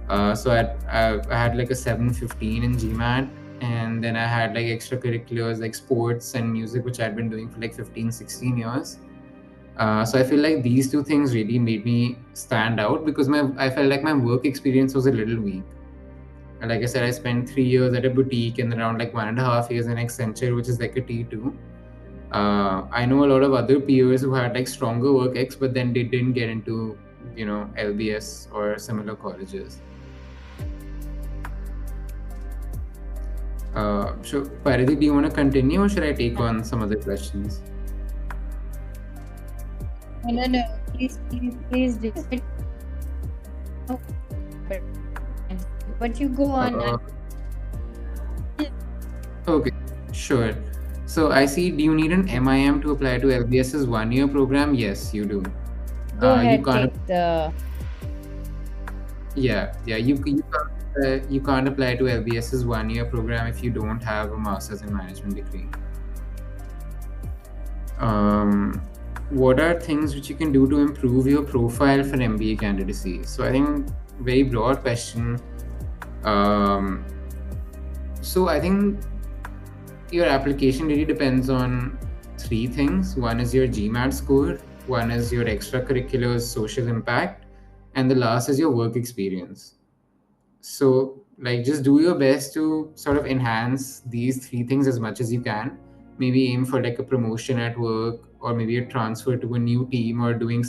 So I had like a 715 in GMAT, and then I had like extracurriculars like sports and music, which I'd been doing for like 15-16 years. So I feel like these two things really made me stand out, because I felt like my work experience was a little weak. And like I said, I spent 3 years at a boutique and around like 1.5 years in Accenture, which is like a T2. I know a lot of other peers who had like stronger work ex, but then they didn't get into LBS or similar colleges. So Paridhi, do you want to continue or should I take on some other questions? No. Please just. But you go on. Okay, sure. So I see, do you need an MIM to apply to LBS's 1-year program? Yes, you do. Go ahead, you can't, take the. Yeah, you can't apply to LBS's 1-year program if you don't have a master's in management degree. What are things which you can do to improve your profile for MBA candidacy? So I think very broad question. So I think your application really depends on 3 things. One is your GMAT score, one is your extracurriculars, social impact, and the last is your work experience. So like just do your best to sort of enhance these 3 things as much as you can. Maybe aim for like a promotion at work, or maybe a transfer to a new team, or doing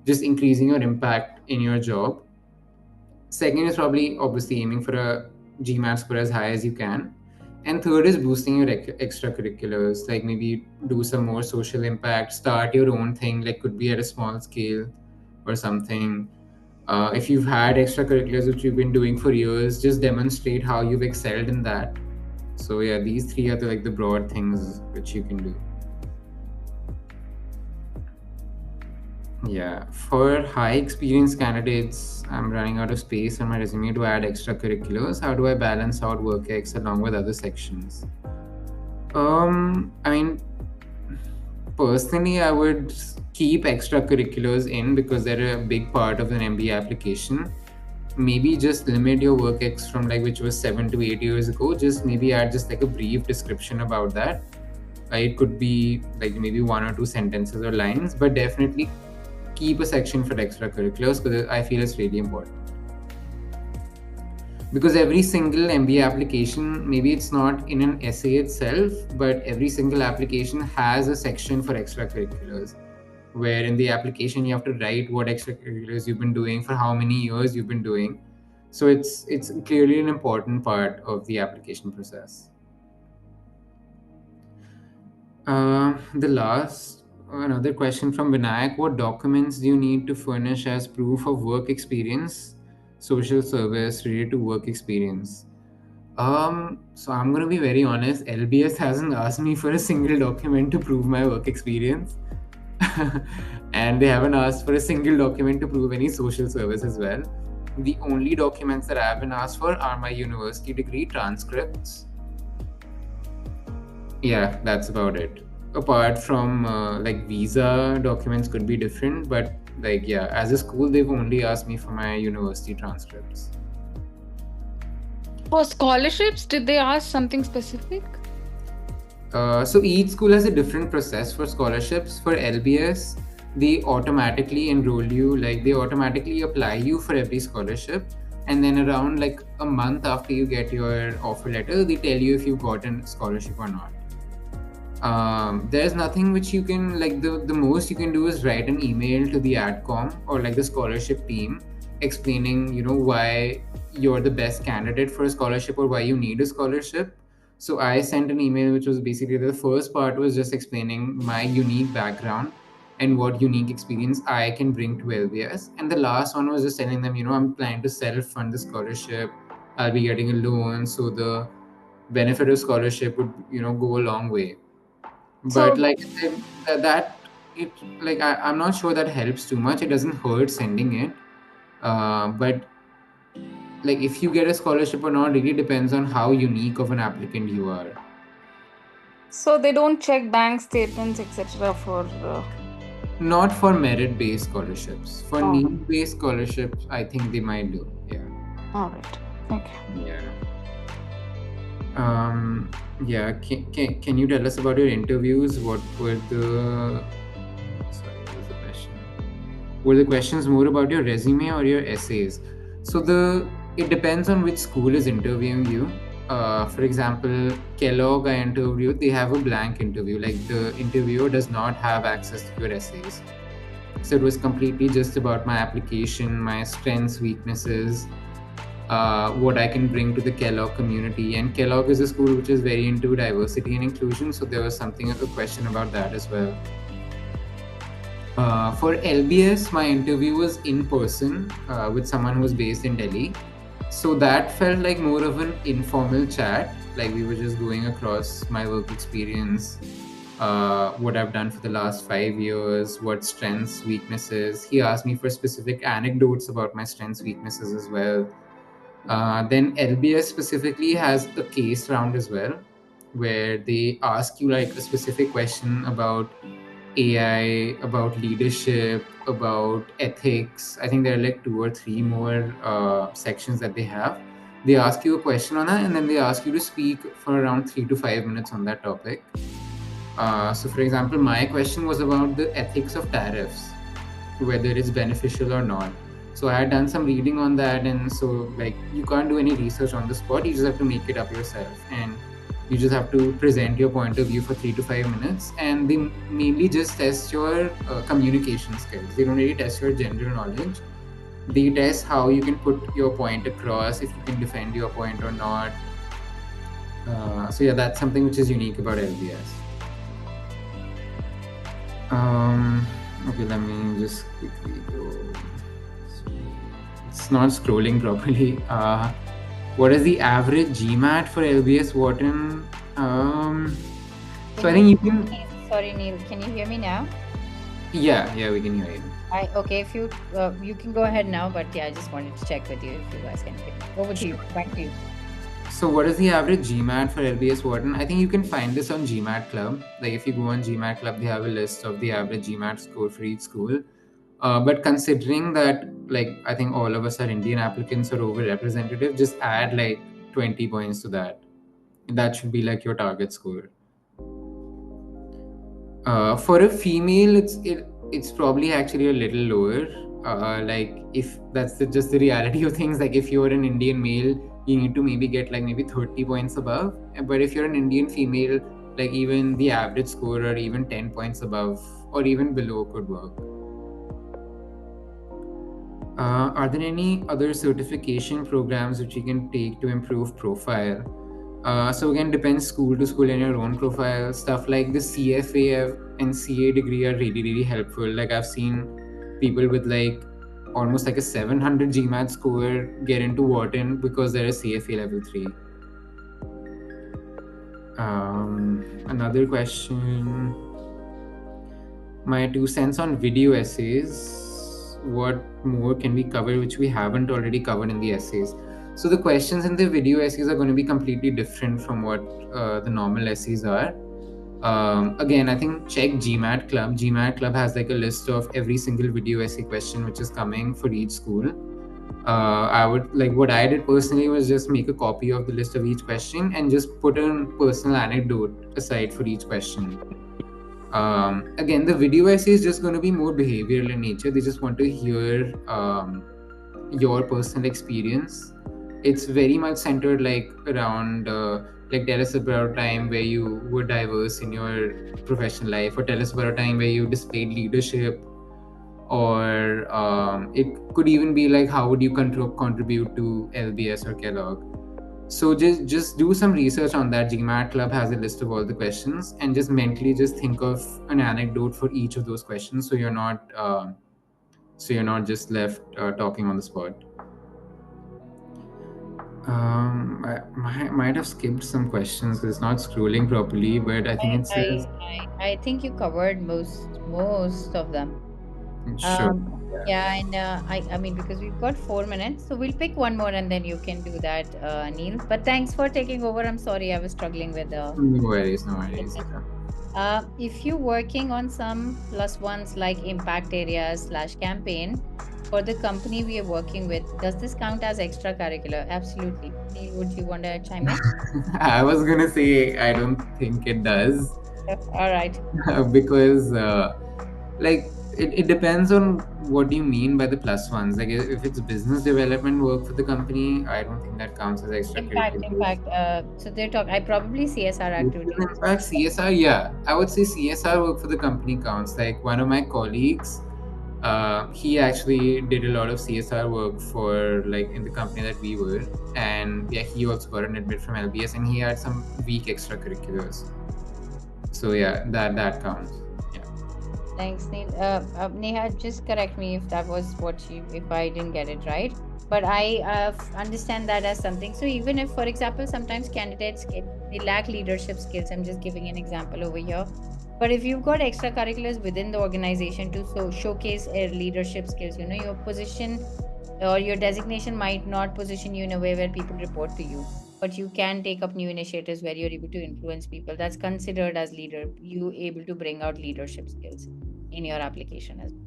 just increasing your impact in your job. Second is probably obviously aiming for a GMAT score as high as you can. And third is boosting your extracurriculars, like maybe do some more social impact, start your own thing, like could be at a small scale or something. If you've had extracurriculars which you've been doing for years, just demonstrate how you've excelled in that. So yeah, these 3 are the broad things which you can do. Yeah, for high experience candidates, I'm running out of space on my resume to add extracurriculars. How do I balance out work ex along with other sections? I mean, personally, I would keep extracurriculars in because they're a big part of an MBA application. Maybe just limit your work ex from like which was 7 to 8 years ago. Just maybe add just like a brief description about that. It could be like maybe 1 or 2 sentences or lines, but definitely keep a section for extracurriculars because I feel it's really important. Because every single MBA application, maybe it's not in an essay itself, but every single application has a section for extracurriculars, where in the application you have to write what extracurriculars you've been doing, for how many years you've been doing. So it's clearly an important part of the application process. The last Another question from Vinayak: what documents do you need to furnish as proof of work experience, social service related to work experience? So I'm gonna be very honest. LBS hasn't asked me for a single document to prove my work experience, and they haven't asked for a single document to prove any social service as well. The only documents that I've been asked for are my university degree transcripts. Yeah, that's about it. Apart from like visa documents could be different, but like yeah, as a school they've only asked me for my university transcripts. For scholarships, did they ask something specific? So each school has a different process for scholarships. For LBS, they automatically enroll you, like they automatically apply you for every scholarship, and then around like a month after you get your offer letter, they tell you if you've gotten a scholarship or not. There's nothing which you can like the most you can do is write an email to the AdCom or like the scholarship team explaining why you're the best candidate for a scholarship or why you need a scholarship. So I sent an email which was basically, the first part was just explaining my unique background and what unique experience I can bring to LBS, and the last one was just telling them I'm planning to self-fund the scholarship, I'll be getting a loan, so the benefit of scholarship would go a long way. But like that it like I'm not sure that helps too much. It doesn't hurt sending it, but like if you get a scholarship or not really depends on how unique of an applicant you are. So they don't check bank statements, etc. for. Not for merit based scholarships. For Oh. need based scholarships, I think they might do. Yeah. All right. Thank you. Yeah. Yeah. Can you tell us about your interviews? What were the what was the question? Were the questions more about your resume or your essays? So it depends on which school is interviewing you. For example, Kellogg I interviewed, they have a blank interview. Like the interviewer does not have access to your essays. So it was completely just about my application, my strengths, weaknesses, what I can bring to the Kellogg community. And Kellogg is a school which is very into diversity and inclusion. So there was something of a question about that as well. For LBS, my interview was in person with someone who was based in Delhi. So that felt like more of an informal chat. Like we were just going across my work experience, what I've done for the last 5 years, what strengths, weaknesses. He asked me for specific anecdotes about my strengths, weaknesses as well. Then LBS specifically has a case round as well, where they ask you like a specific question about AI, about leadership, about ethics. I think there are like 2 or 3 more sections that they have. They ask you a question on that, and then they ask you to speak for around 3 to 5 minutes on that topic. So, for example, my question was about the ethics of tariffs, whether it's beneficial or not. So I had done some reading on that, and so like you can't do any research on the spot. You just have to make it up yourself, and you just have to present your point of view for 3 to 5 minutes. And they mainly just test your communication skills. They don't really test your general knowledge. They test how you can put your point across, if you can defend your point or not. So yeah, that's something which is unique about LBS. Okay, let me just quickly go. It's not scrolling properly. What is the average GMAT for LBS Wharton? So I think you can. Sorry, Neil. Can you hear me now? Yeah, we can hear you. Okay, if you can go ahead now, but yeah, I just wanted to check with you if you guys can hear me. Over to you. Back to you. So what is the average GMAT for LBS Wharton? I think you can find this on GMAT Club. Like if you go on GMAT Club, they have a list of the average GMAT score for each school. But considering that, like, I think all of us are Indian applicants or overrepresentative, just add like 20 points to that. That should be like your target score. For a female, it's probably actually a little lower. Like if that's just the reality of things. Like if you're an Indian male, you need to maybe get like maybe 30 points above. But if you're an Indian female, like even the average score or even 10 points above or even below could work. Are there any other certification programs which you can take to improve profile? So again, depends school to school and your own profile. Stuff like the CFA and CA degree are really, really helpful. Like I've seen people with like almost like a 700 GMAT score get into Wharton because they're a CFA level 3. Another question. My 2 cents on video essays. What more can we cover which we haven't already covered in the essays? So the questions in the video essays are going to be completely different from what the normal essays are. Again, I think check GMAT Club. GMAT Club has like a list of every single video essay question which is coming for each school. I would like what I did personally was just make a copy of the list of each question and just put a personal anecdote aside for each question. Again, the video essay is just going to be more behavioral in nature. They just want to hear your personal experience. It's very much centered like around like tell us about a time where you were diverse in your professional life, or tell us about a time where you displayed leadership, or it could even be like how would you contribute to LBS or Kellogg. So just do some research on that. GMAT Club has a list of all the questions, and just mentally just think of an anecdote for each of those questions, so you're not just left talking on the spot. I might have skipped some questions because it's not scrolling properly, but I think it says I think you covered most of them. sure. Yeah, and I mean, because we've got 4 minutes, so we'll pick one more and then you can do that, Neil. But thanks for taking over. I'm sorry, I was struggling with No worries. if you're working on some plus ones like impact areas / campaign for the company we are working with, does this count as extracurricular? Absolutely. Neil, would you want to chime in? I was gonna say I don't think it does. All right. Because like it depends on what you mean by the plus ones. Like if it's business development work for the company, I don't think that counts as extracurricular. Impact. So they're talking. I probably CSR activities. In fact, CSR, yeah, I would say CSR work for the company counts. Like one of my colleagues, he actually did a lot of CSR work for like in the company that we were, and yeah, he also got an admit from LBS, and he had some weak extracurriculars. So yeah, that counts. Thanks, Neil. Neha, just correct me if that was if I didn't get it right. But I understand that as something. So even if, for example, sometimes candidates they lack leadership skills. I'm just giving an example over here. But if you've got extracurriculars within the organization to showcase leadership skills, your position or your designation might not position you in a way where people report to you, but you can take up new initiatives where you're able to influence people. That's considered as leader. You able to bring out leadership skills in your application as well.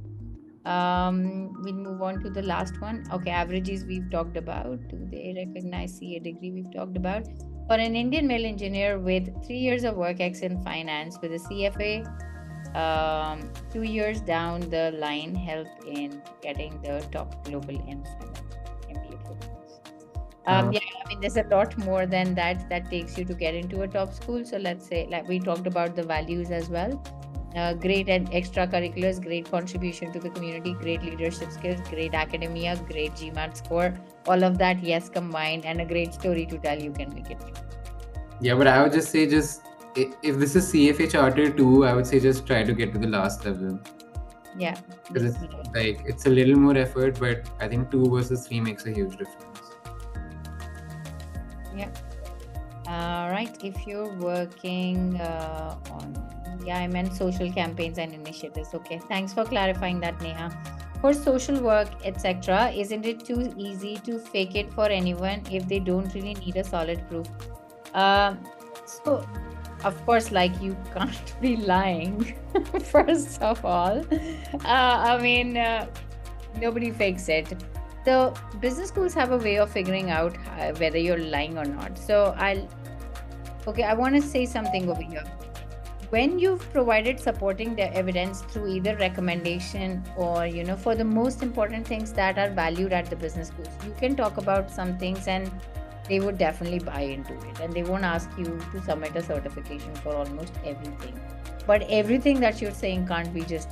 We'll move on to the last one. Okay, averages we've talked about. Do they recognize CA degree? We've talked about. For an Indian male engineer with 3 years of work ex in finance with a CFA, 2 years down the line, help in getting the top global MBA programs. Yeah, I mean, there's a lot more than that takes you to get into a top school. So let's say, like we talked about the values as well. Great and extracurriculars, great contribution to the community, great leadership skills, great academia, great GMAT score, all of that, yes, combined, and a great story to tell, you can make it. Yeah, but I would just say if this is CFA Charter 2, I would say just try to get to the last level. Yeah. Because it's a little more effort, but I think 2 versus 3 makes a huge difference. Yeah. All right. If you're working on, I meant social campaigns and initiatives. Okay. Thanks for clarifying that, Neha. For social work, etc., isn't it too easy to fake it for anyone if they don't really need a solid proof? So, of course, like you can't be lying, first of all. I mean, nobody fakes it. So business schools have a way of figuring out whether you're lying or not. So I want to say something over here. When you've provided supporting the evidence through either recommendation or, for the most important things that are valued at the business schools, you can talk about some things and they would definitely buy into it, and they won't ask you to submit a certification for almost everything. But everything that you're saying can't be just,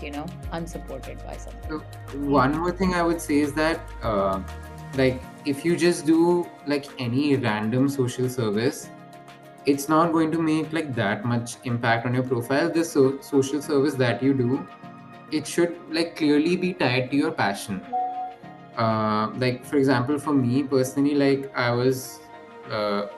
unsupported by something. So one more thing I would say is that, like, if you just do like any random social service, it's not going to make like that much impact on your profile. The social service that you do, it should like clearly be tied to your passion. Like for example, for me personally, like I was a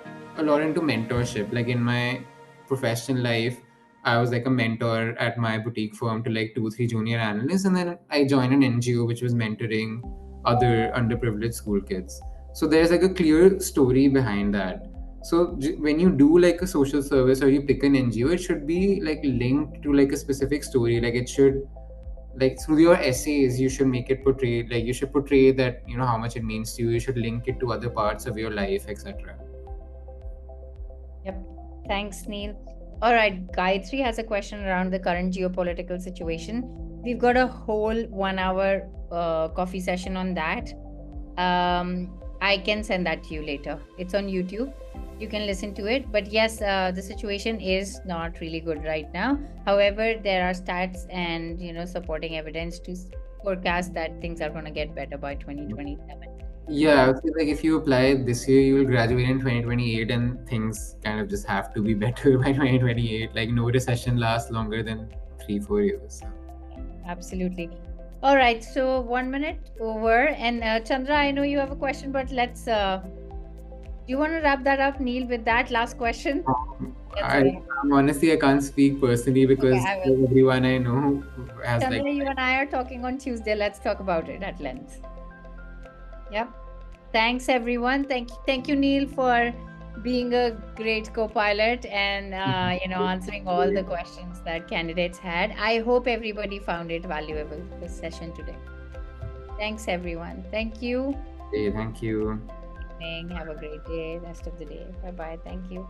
lot into mentorship. Like in my professional life, I was like a mentor at my boutique firm to like 2 3 junior analysts, and then I joined an NGO which was mentoring other underprivileged school kids. So there's like a clear story behind that. So when you do like a social service or you pick an NGO, it should be like linked to like a specific story. Like it should, like through your essays, you should make it portray, like you should portray that, you know, how much it means to you. You should link it to other parts of your life, etc. Yep. Thanks, Neil. All right, Gayatri has a question around the current geopolitical situation. We've got a whole 1 hour coffee session on that. I can send that to you later. It's on YouTube. You can listen to it. But yes, the situation is not really good right now. However, there are stats and, you know, supporting evidence to forecast that things are going to get better by 2027. Yeah, I would say like if you apply this year, you will graduate in 2028, and things kind of just have to be better by 2028. Like no recession lasts longer than 3-4 years. Absolutely. All right, so 1 minute over, and Chandra, I know you have a question, but let's do you want to wrap that up, Neil, with that last question? Honestly, I can't speak personally because I will. everyone I know has Chandra, like. you and I are talking on Tuesday. Let's talk about it at length. Yep. Thanks, everyone. Thank you, Neil, for being a great co-pilot and you know, answering all the questions that candidates had. I hope everybody found it valuable, this session today. Thanks, everyone. Thank you. Hey, thank you. Have a great day, rest of the day. Bye-bye. Thank you.